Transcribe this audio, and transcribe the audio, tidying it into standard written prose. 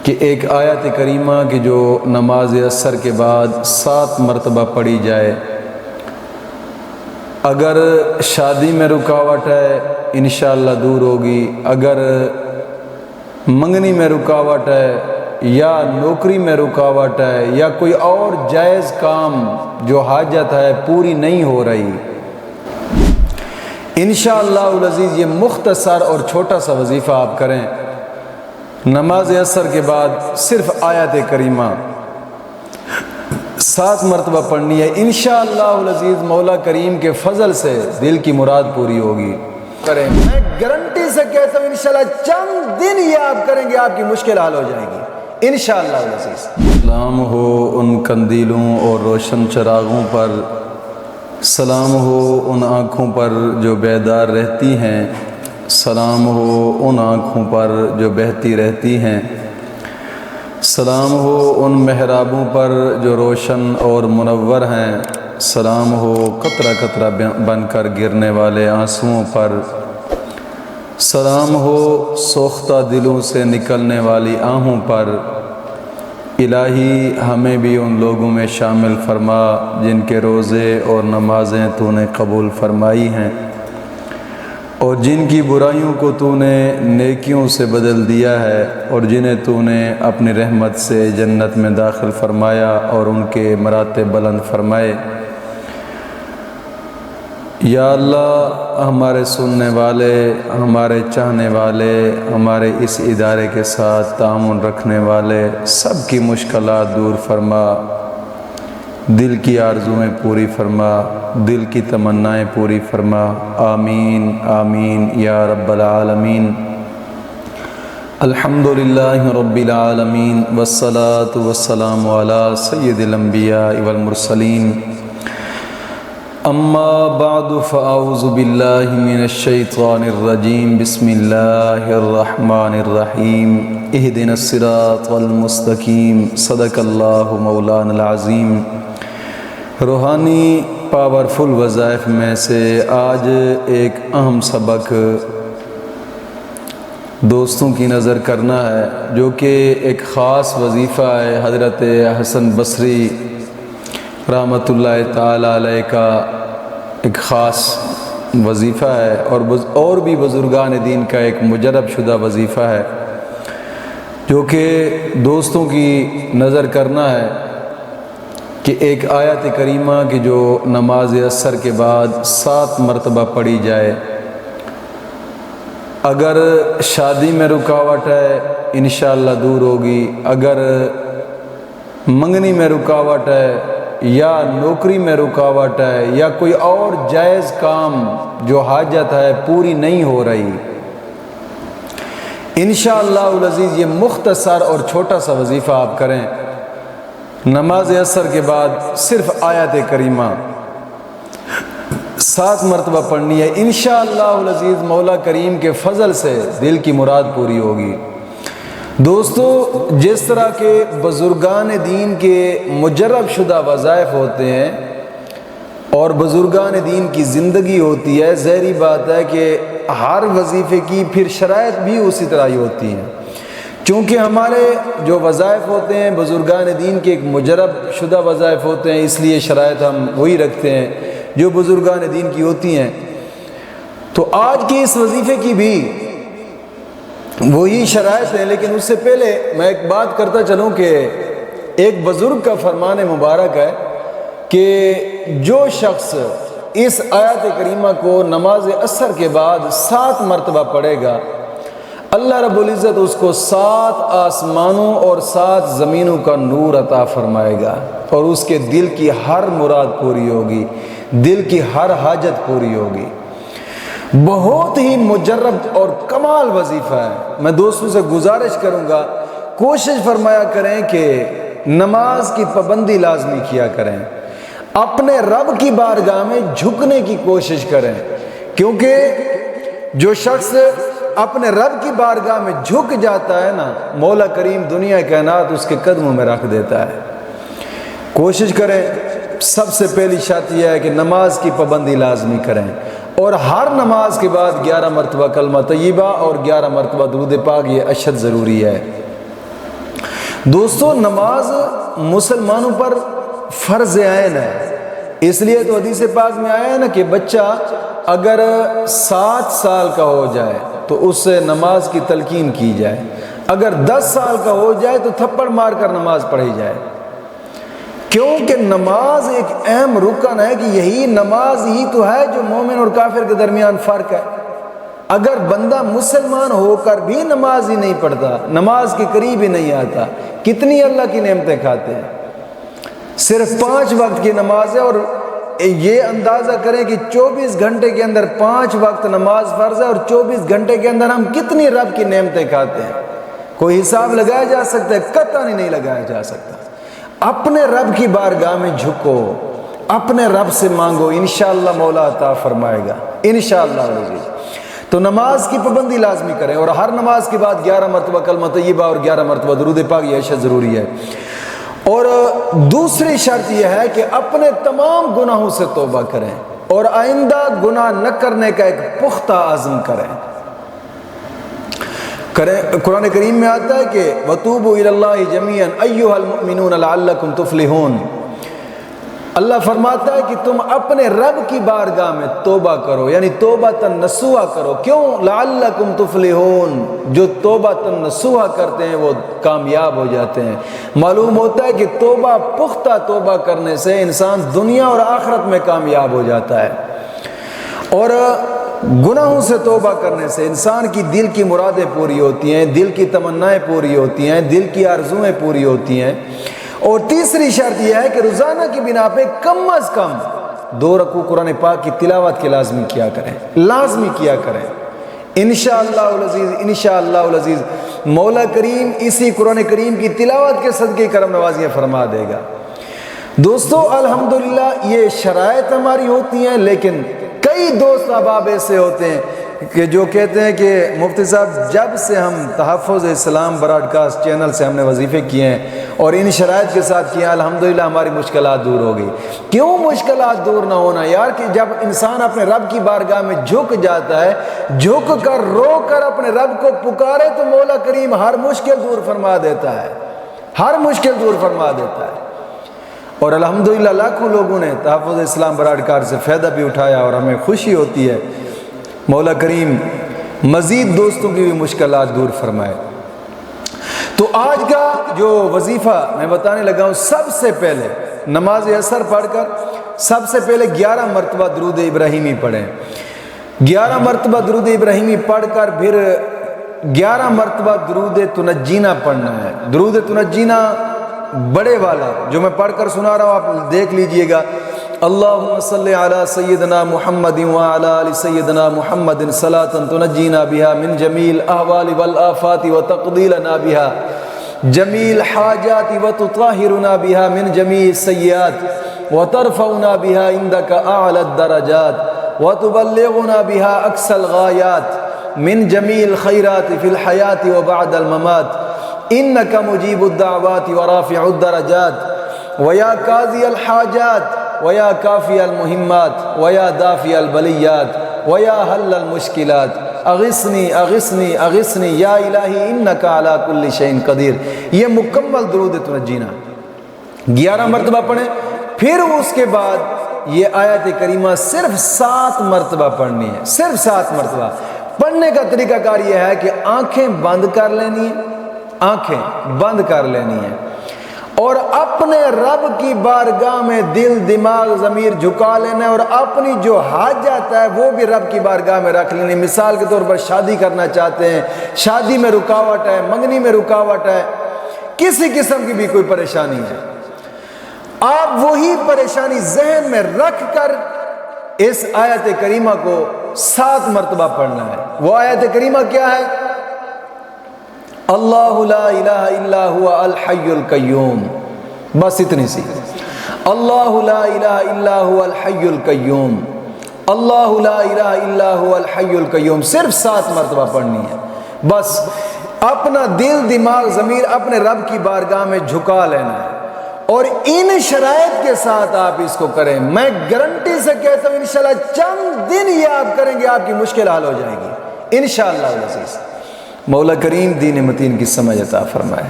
کہ ایک آیت کریمہ کی جو نماز عصر کے بعد 7 مرتبہ پڑھی جائے، اگر شادی میں رکاوٹ ہے انشاءاللہ دور ہوگی، اگر منگنی میں رکاوٹ ہے یا نوکری میں رکاوٹ ہے یا کوئی اور جائز کام جو حاجت ہے پوری نہیں ہو رہی، انشاءاللہ العزیز یہ مختصر اور چھوٹا سا وظیفہ آپ کریں۔ نماز عصر کے بعد صرف آیت کریمہ 7 مرتبہ پڑھنی ہے، انشاءاللہ العزیز مولا کریم کے فضل سے دل کی مراد پوری ہوگی۔ کریں، میں گارنٹی سے کہتا ہوں انشاءاللہ چند دن یہ آپ کریں گے آپ کی مشکل حل ہو جائے گی انشاءاللہ العزیز۔ سلام ہو ان قندیلوں اور روشن چراغوں پر، سلام ہو ان آنکھوں پر جو بیدار رہتی ہیں، سلام ہو ان آنکھوں پر جو بہتی رہتی ہیں، سلام ہو ان محرابوں پر جو روشن اور منور ہیں، سلام ہو قطرہ قطرہ بن کر گرنے والے آنسوؤں پر، سلام ہو سوختہ دلوں سے نکلنے والی آہوں پر۔ الہی ہمیں بھی ان لوگوں میں شامل فرما جن کے روزے اور نمازیں تو نے قبول فرمائی ہیں، اور جن کی برائیوں کو تو نے نیکیوں سے بدل دیا ہے، اور جنہیں تو نے اپنی رحمت سے جنت میں داخل فرمایا اور ان کے مراتب بلند فرمائے۔ یا اللہ ہمارے سننے والے، ہمارے چاہنے والے، ہمارے اس ادارے کے ساتھ تعاون رکھنے والے سب کی مشکلات دور فرما، دل کی آرزویں پوری فرما، دل کی تمنائیں پوری فرما، آمین آمین یا رب العالمین۔ الحمدللہ رب العالمین والصلاة والسلام علی سید الانبیاء والمرسلین، اما بعد فاعوذ باللہ من الشیطان الرجیم، بسم اللہ الرحمن الرحیم، اہدنا الصراط المستقیم، صدق اللہ مولانا العظیم۔ روحانی پاورفل وظائف میں سے آج ایک اہم سبق دوستوں کی نظر کرنا ہے، جو کہ ایک خاص وظیفہ ہے حضرت حسن بصری رحمۃ اللہ تعالی علیہ کا ایک خاص وظیفہ ہے، اور بھی بزرگان دین کا ایک مجرب شدہ وظیفہ ہے، جو کہ دوستوں کی نظر کرنا ہے کہ ایک آیت کریمہ کی جو نماز عصر کے بعد 7 مرتبہ پڑھی جائے، اگر شادی میں رکاوٹ ہے انشاءاللہ دور ہوگی، اگر منگنی میں رکاوٹ ہے یا نوکری میں رکاوٹ ہے یا کوئی اور جائز کام جو حاجت ہے پوری نہیں ہو رہی، انشاءاللہ العزیز یہ مختصر اور چھوٹا سا وظیفہ آپ کریں۔ نماز عصر کے بعد صرف آیت کریمہ 7 مرتبہ پڑھنی ہے، انشاءاللہ العزیز مولا کریم کے فضل سے دل کی مراد پوری ہوگی۔ دوستو، جس طرح کے بزرگان دین کے مجرب شدہ وظائف ہوتے ہیں اور بزرگان دین کی زندگی ہوتی ہے، ظاہری بات ہے کہ ہر وظیفے کی پھر شرائط بھی اسی طرح ہی ہوتی ہیں، چونکہ ہمارے جو وظائف ہوتے ہیں بزرگان دین کے ایک مجرب شدہ وظائف ہوتے ہیں، اس لیے شرائط ہم وہی رکھتے ہیں جو بزرگان دین کی ہوتی ہیں۔ تو آج کے اس وظیفے کی بھی وہی شرائط ہے، لیکن اس سے پہلے میں ایک بات کرتا چلوں کہ ایک بزرگ کا فرمان مبارک ہے کہ جو شخص اس آیت کریمہ کو نماز عصر کے بعد 7 مرتبہ پڑھے گا، اللہ رب العزت اس کو 7 آسمانوں اور 7 زمینوں کا نور عطا فرمائے گا، اور اس کے دل کی ہر مراد پوری ہوگی، دل کی ہر حاجت پوری ہوگی۔ بہت ہی مجرب اور کمال وظیفہ ہے۔ میں دوستوں سے گزارش کروں گا کوشش فرمایا کریں کہ نماز کی پابندی لازمی کیا کریں، اپنے رب کی بارگاہ میں جھکنے کی کوشش کریں، کیونکہ جو شخص اپنے رب کی بارگاہ میں جھک جاتا ہے نا، مولا کریم دنیا کائنات اس کے قدموں میں رکھ دیتا ہے۔ کوشش کریں، سب سے پہلی شرط یہ ہے کہ نماز کی پابندی لازمی کریں، اور ہر نماز کے بعد 11 مرتبہ کلمہ طیبہ اور 11 مرتبہ درود پاک، یہ اشد ضروری ہے۔ دوستو نماز مسلمانوں پر فرض عین ہے، اس لیے تو حدیث پاک میں آیا ہے نا کہ بچہ اگر 7 سال کا ہو جائے تو اس سے نماز کی تلقین کی جائے، اگر 10 سال کا ہو جائے تو تھپڑ مار کر نماز پڑھی جائے، کیونکہ نماز ایک اہم رکن ہے کہ یہی نماز ہی تو ہے جو مومن اور کافر کے درمیان فرق ہے۔ اگر بندہ مسلمان ہو کر بھی نماز ہی نہیں پڑھتا، نماز کے قریب ہی نہیں آتا، کتنی اللہ کی نعمتیں کھاتے ہیں۔ صرف 5 وقت کی نماز ہے، اور یہ اندازہ کریں کہ 24 گھنٹے کے اندر 5 وقت نماز فرض ہے، اور 24 گھنٹے کے اندر ہم کتنی رب کی نعمتیں کھاتے ہیں، کوئی حساب لگایا جا سکتا ہے؟ قطعاً نہیں لگایا جا سکتا۔ اپنے رب کی بارگاہ میں جھکو، اپنے رب سے مانگو، انشاءاللہ مولا عطا فرمائے گا انشاءاللہ العزیز۔ تو نماز کی پابندی لازمی کریں، اور ہر نماز کے بعد 11 مرتبہ کلمہ طیبہ اور 11 مرتبہ درود پاک، یہ اشد ضروری ہے۔ اور دوسری شرط یہ ہے کہ اپنے تمام گناہوں سے توبہ کریں اور آئندہ گناہ نہ کرنے کا ایک پختہ عزم کریں۔ قرآن کریم میں آتا ہے کہ وَتُوبُوا إِلَى اللَّهِ جَمِيعًا أَيُّهَا الْمُؤْمِنُونَ لَعَلَّكُمْ تُفْلِحُونَ۔ اللہ فرماتا ہے کہ تم اپنے رب کی بارگاہ میں توبہ کرو، یعنی توبۃ نصوحہ کرو۔ کیوں؟ لعلکم تفلحون، جو توبۃ نصوحہ کرتے ہیں وہ کامیاب ہو جاتے ہیں۔ معلوم ہوتا ہے کہ توبہ، پختہ توبہ کرنے سے انسان دنیا اور آخرت میں کامیاب ہو جاتا ہے، اور گناہوں سے توبہ کرنے سے انسان کی دل کی مرادیں پوری ہوتی ہیں، دل کی تمنائیں پوری ہوتی ہیں، دل کی آرزویں پوری ہوتی ہیں۔ اور تیسری شرط یہ ہے کہ روزانہ کی بنا پہ کم از کم 2 رکوع قرآن پاک کی تلاوت کے لازمی کیا کریں انشاءاللہ العزیز۔ انشاءاللہ العزیز مولا کریم اسی قرآن کریم کی تلاوت کے صدقے کرم نوازیاں فرما دے گا۔ دوستو الحمدللہ یہ شرائط ہماری ہوتی ہیں، لیکن کئی دوست احباب ایسے ہوتے ہیں کہ جو کہتے ہیں کہ مفتی صاحب جب سے ہم تحفظ اسلام براڈ کاسٹ چینل سے ہم نے وظیفے کیے ہیں اور ان شرائط کے ساتھ کیے ہیں، الحمدللہ ہماری مشکلات دور ہو گئی۔ کیوں مشکلات دور نہ ہونا یار؟ کہ جب انسان اپنے رب کی بارگاہ میں جھک جاتا ہے، جھک کر رو کر اپنے رب کو پکارے، تو مولا کریم ہر مشکل دور فرما دیتا ہے، ہر مشکل دور فرما دیتا ہے۔ اور الحمدللہ لاکھوں لوگوں نے تحفظ اسلام براڈ کاسٹ سے فائدہ بھی اٹھایا، اور ہمیں خوشی ہوتی ہے۔ مولا کریم مزید دوستوں کی بھی مشکلات دور فرمائے۔ تو آج کا جو وظیفہ میں بتانے لگا ہوں، سب سے پہلے نماز عصر پڑھ کر سب سے پہلے 11 مرتبہ درود ابراہیمی پڑھیں۔ 11 مرتبہ درود ابراہیمی پڑھ کر پھر 11 مرتبہ درود تنجینا پڑھنا ہے۔ درود تنجینا بڑے والا جو میں پڑھ کر سنا رہا ہوں، آپ دیکھ لیجئے گا۔ اللہم صلی علی سیدنا محمد وعلی آل سیدنا محمد صلاۃ تنجینا بها من جمیع الاحوال والآفات وتقضی لنا بها جمیع الحاجات وتطہرنا بها من جمیع السیئات وترفعنا بها عندك اعلی الدرجات وتبلغنا بها اقصى الغایات من جمیع الخیرات فی الحیات وبعد الممات انك مجیب الدعوات ورافع الدرجات ویا قاضی الحاجات ویا کافی المہمات ویا دافی البلیات ویا حل المشکلات اغثنی اغثنی اغثنی یا الہی انک علی کل شیء قدیر۔ یہ مکمل درود تنجینا 11 مرتبہ پڑھیں۔ پھر اس کے بعد یہ آیت کریمہ صرف 7 مرتبہ پڑھنی ہے، صرف 7 مرتبہ۔ پڑھنے کا طریقہ کار یہ ہے کہ آنکھیں بند کر لینی ہے، آنکھیں بند کر لینی ہے، اور اپنے رب کی بارگاہ میں دل، دماغ، ضمیر جھکا لینا ہے، اور اپنی جو حاجت ہے وہ بھی رب کی بارگاہ میں رکھ لینی۔ مثال کے طور پر شادی کرنا چاہتے ہیں، شادی میں رکاوٹ ہے، منگنی میں رکاوٹ ہے، کسی قسم کی بھی کوئی پریشانی ہے، آپ وہی پریشانی ذہن میں رکھ کر اس آیت کریمہ کو 7 مرتبہ پڑھنا ہے۔ وہ آیت کریمہ کیا ہے؟ اللہ لا الہ الا ہوا الحی القیوم، بس اتنی سی۔ اللہ لا الہ الا ہوا الحی القیوم، اللہ لا الہ الا ہوا الحی القیوم، صرف 7 مرتبہ پڑھنی ہے۔ بس اپنا دل، دماغ، ضمیر اپنے رب کی بارگاہ میں جھکا لینا ہے، اور ان شرائط کے ساتھ آپ اس کو کریں۔ میں گارنٹی سے کہتا ہوں انشاءاللہ چند دن یہ آپ کریں گے، آپ کی مشکل حل ہو جائے گی انشاءاللہ العزیز۔ مولا کریم دین متین کی سمجھ عطا فرمائے۔